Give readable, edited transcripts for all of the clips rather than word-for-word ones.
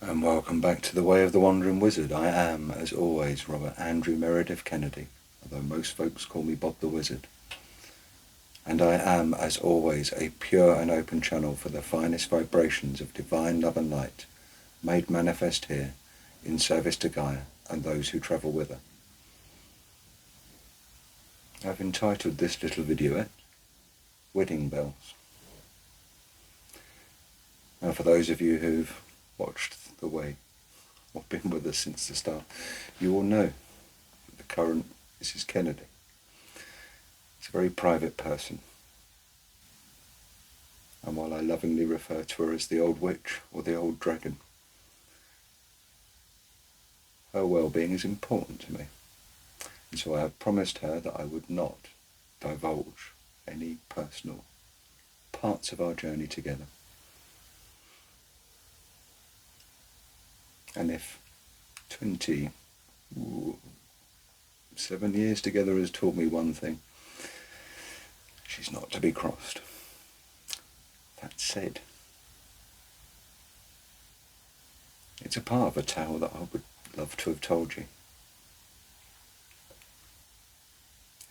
And welcome back to The Way of the Wandering Wizard. I am, as always, Robert Andrew Meredith Kennedy, although most folks call me Bob the Wizard. And I am, as always, a pure and open channel for the finest vibrations of divine love and light, made manifest here, in service to Gaia and those who travel with her. I've entitled this little videoette, Wedding Bells. Now, for those of you who've watched The Way, or been with us since the start, you all know that the current Mrs. Kennedy is a very private person. And while I lovingly refer to her as the old witch or the old dragon, her well-being is important to me. And so I have promised her that I would not divulge any personal parts of our journey together. And if 27 years together has taught me one thing, she's not to be crossed. That said, it's a part of a tale that I would love to have told you.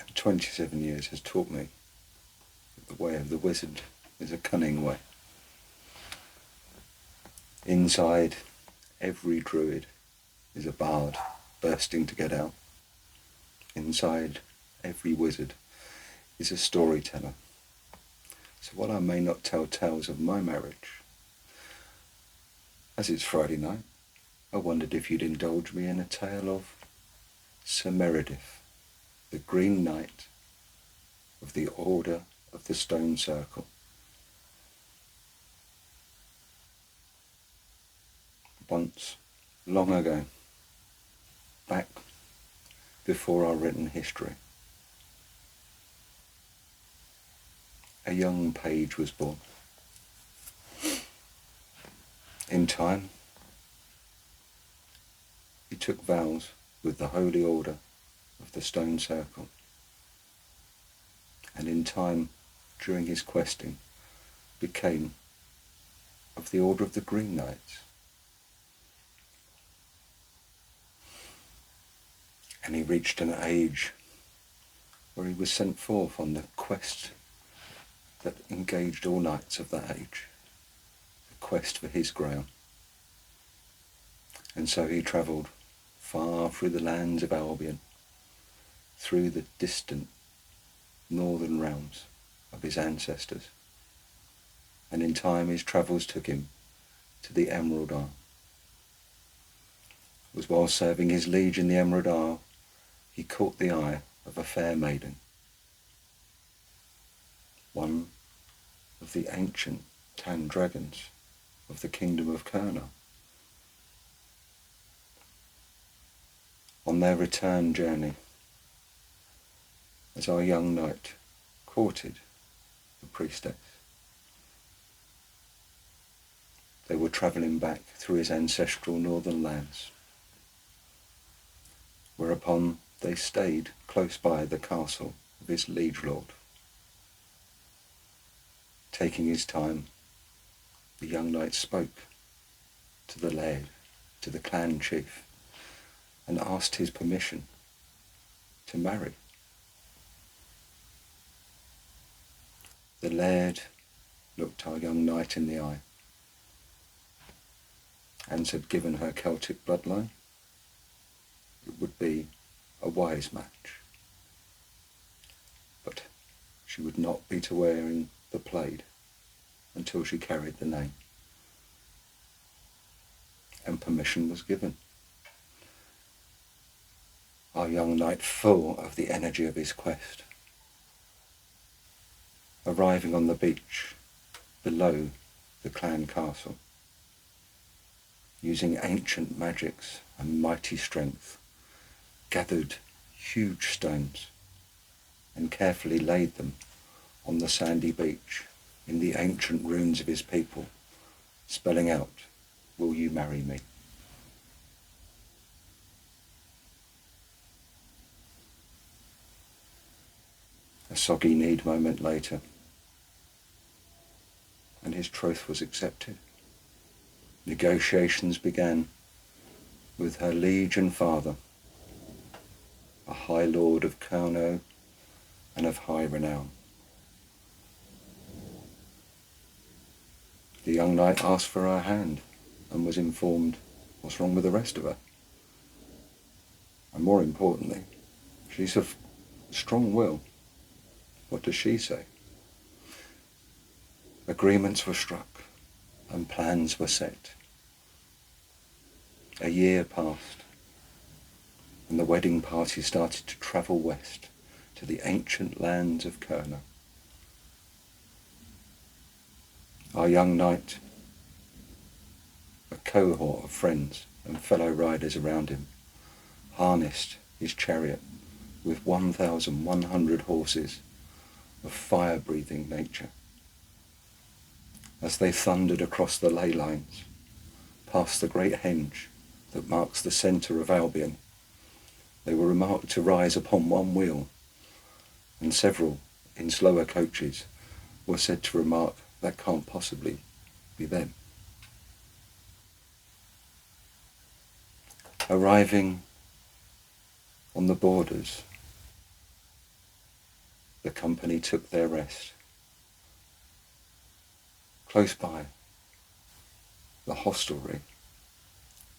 And 27 years has taught me that the way of the wizard is a cunning way. Inside every druid is a bard bursting to get out. Inside every wizard is a storyteller. So while I may not tell tales of my marriage, as it's Friday night, I wondered if you'd indulge me in a tale of Sir Meredith, the Green Knight of the Order of the Stone Circle. Once, long ago, back before our written history, a young page was born. In time, he took vows with the Holy Order of the Stone Circle, and in time, during his questing, became of the Order of the Green Knights. And he reached an age where he was sent forth on the quest that engaged all knights of that age, the quest for his grail. And so he travelled far through the lands of Albion, through the distant northern realms of his ancestors. And in time his travels took him to the Emerald Isle. It was while serving his liege in the Emerald Isle he caught the eye of a fair maiden, one of the ancient 10 dragons of the kingdom of Kurna. On their return journey, as our young knight courted the priestess, they were travelling back through his ancestral northern lands, whereupon they stayed close by the castle of his liege lord. Taking his time, the young knight spoke to the laird, to the clan chief, and asked his permission to marry. The laird looked our young knight in the eye and said, given her Celtic bloodline, it would be a wise match, but she would not be to wearing the plaid until she carried the name. And permission was given. Our young knight, full of the energy of his quest, arriving on the beach below the clan castle, using ancient magics and mighty strength, gathered huge stones and carefully laid them on the sandy beach in the ancient runes of his people, spelling out, "Will you marry me?" A soggy need moment later, and his troth was accepted. Negotiations began with her liege and father, a high lord of Carno and of high renown. The young knight asked for her hand and was informed what's wrong with the rest of her. And more importantly, she's of strong will. What does she say? Agreements were struck and plans were set. A year passed and the wedding party started to travel west to the ancient lands of Kurna. Our young knight, a cohort of friends and fellow riders around him, harnessed his chariot with 1,100 horses of fire-breathing nature. As they thundered across the ley lines, past the great henge that marks the centre of Albion, they were remarked to rise upon one wheel, and several, in slower coaches, were said to remark, "That can't possibly be them." Arriving on the borders, the company took their rest. Close by, the hostelry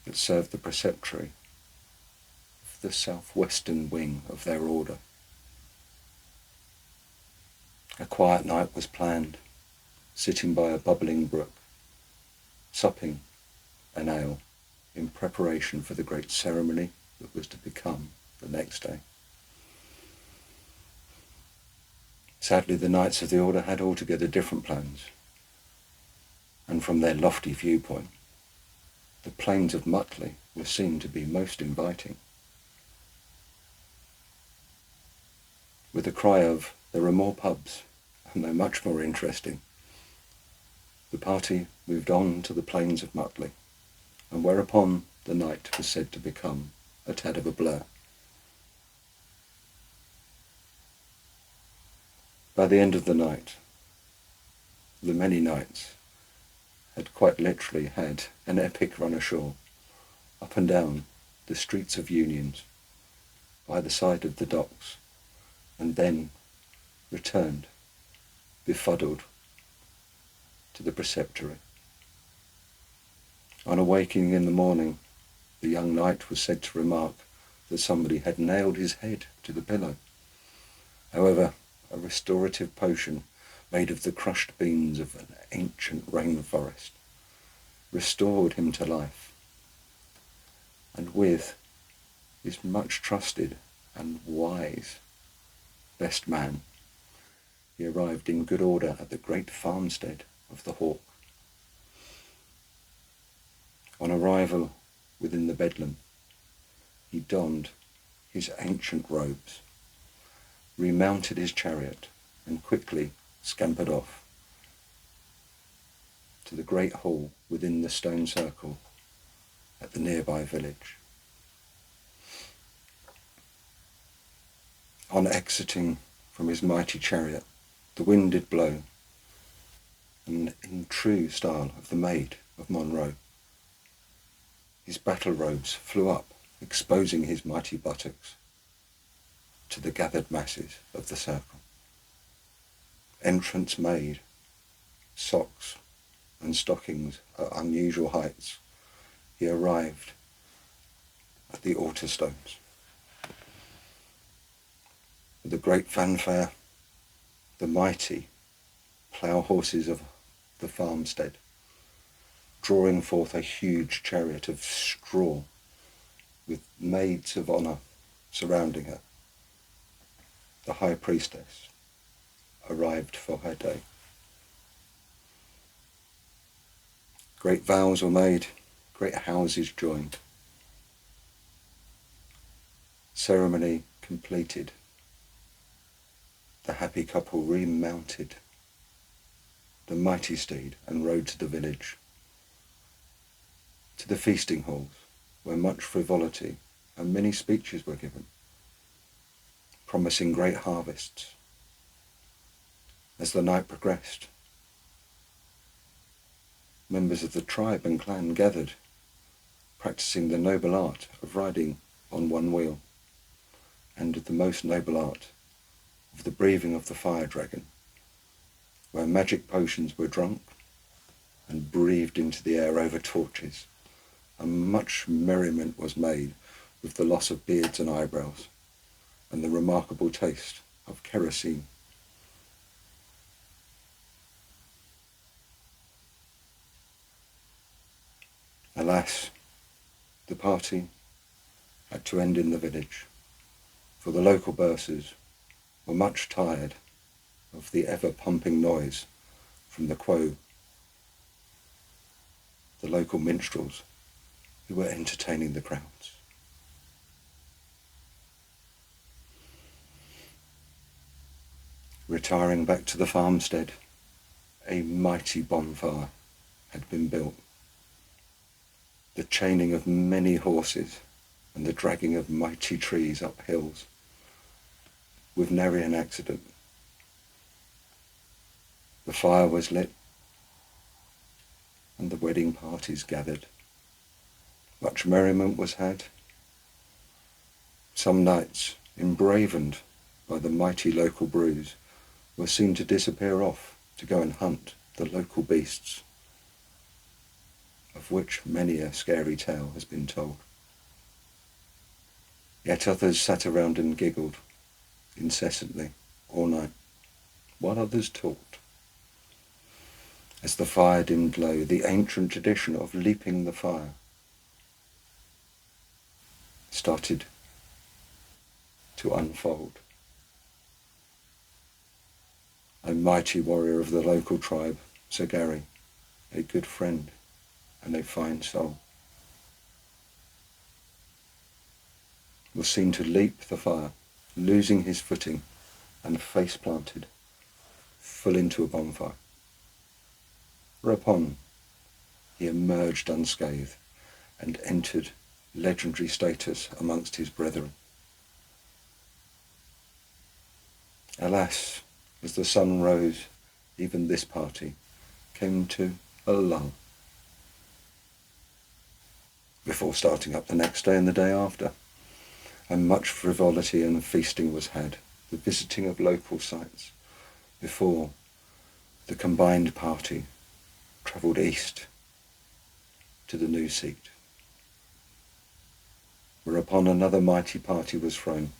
that served the preceptory of the southwestern wing of their order. A quiet night was planned, sitting by a bubbling brook, supping an ale in preparation for the great ceremony that was to become the next day. Sadly, the knights of the order had altogether different plans, and from their lofty viewpoint, the plains of Mutley were seen to be most inviting. With a cry of, "There are more pubs, and they're much more interesting," the party moved on to the plains of Mutley, and whereupon the night was said to become a tad of a blur. By the end of the night, the many knights had quite literally had an epic run ashore, up and down the streets of Unions, by the side of the docks, and then returned, befuddled, to the preceptory. On awaking in the morning, the young knight was said to remark that somebody had nailed his head to the pillow. However, a restorative potion made of the crushed beans of an ancient rainforest restored him to life, and with his much trusted and wise best man, he arrived in good order at the great farmstead of the Hawk. On arrival within the bedlam, he donned his ancient robes, remounted his chariot, and quickly scampered off to the great hall within the stone circle at the nearby village. On exiting from his mighty chariot, the wind did blow, and in true style of the Maid of Monroe, his battle robes flew up, exposing his mighty buttocks to the gathered masses of the circle. Entrance made, socks and stockings at unusual heights, he arrived at the altar stones. With a great fanfare, the mighty plough horses of the farmstead, drawing forth a huge chariot of straw with maids of honour surrounding her, the high priestess arrived for her day. Great vows were made, great houses joined. Ceremony completed. The happy couple remounted the mighty steed and rode to the village, to the feasting halls, where much frivolity and many speeches were given, promising great harvests. As the night progressed, members of the tribe and clan gathered, practicing the noble art of riding on one wheel, and the most noble art of the breathing of the fire dragon, where magic potions were drunk and breathed into the air over torches, and much merriment was made with the loss of beards and eyebrows, and the remarkable taste of kerosene. Alas, the party had to end in the village, for the local bursars were much tired of the ever-pumping noise from the quo, the local minstrels who were entertaining the crowds. Retiring back to the farmstead, a mighty bonfire had been built. The chaining of many horses and the dragging of mighty trees up hills, with nary an accident. The fire was lit, and the wedding parties gathered. Much merriment was had. Some knights, embravened by the mighty local brews, were seen to disappear off to go and hunt the local beasts, of which many a scary tale has been told. Yet others sat around and giggled incessantly all night, while others talked. As the fire dimmed low, the ancient tradition of leaping the fire started to unfold. A mighty warrior of the local tribe, Sir Gary, a good friend and a fine soul, was seen to leap the fire, losing his footing and face planted full into a bonfire. Whereupon he emerged unscathed and entered legendary status amongst his brethren. Alas, as the sun rose, even this party came to a lull, before starting up the next day and the day after, and much frivolity and feasting was had, the visiting of local sites, before the combined party travelled east to the new seat, whereupon another mighty party was thrown,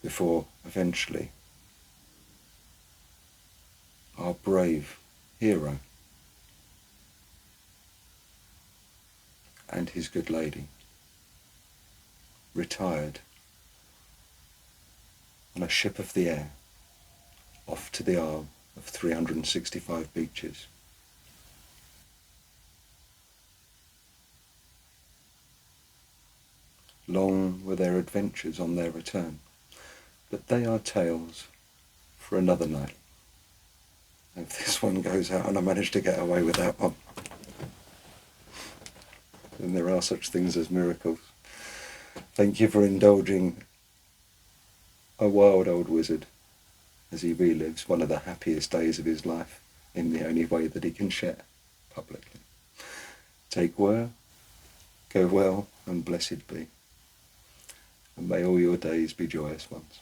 before eventually our brave hero and his good lady retired on a ship of the air off to the Isle of 365 beaches. Long were their adventures on their return, but they are tales for another night. If this one goes out and I manage to get away with that one, then there are such things as miracles. Thank you for indulging a wild old wizard as he relives one of the happiest days of his life in the only way that he can share publicly. Take care, go well, and blessed be. And may all your days be joyous ones.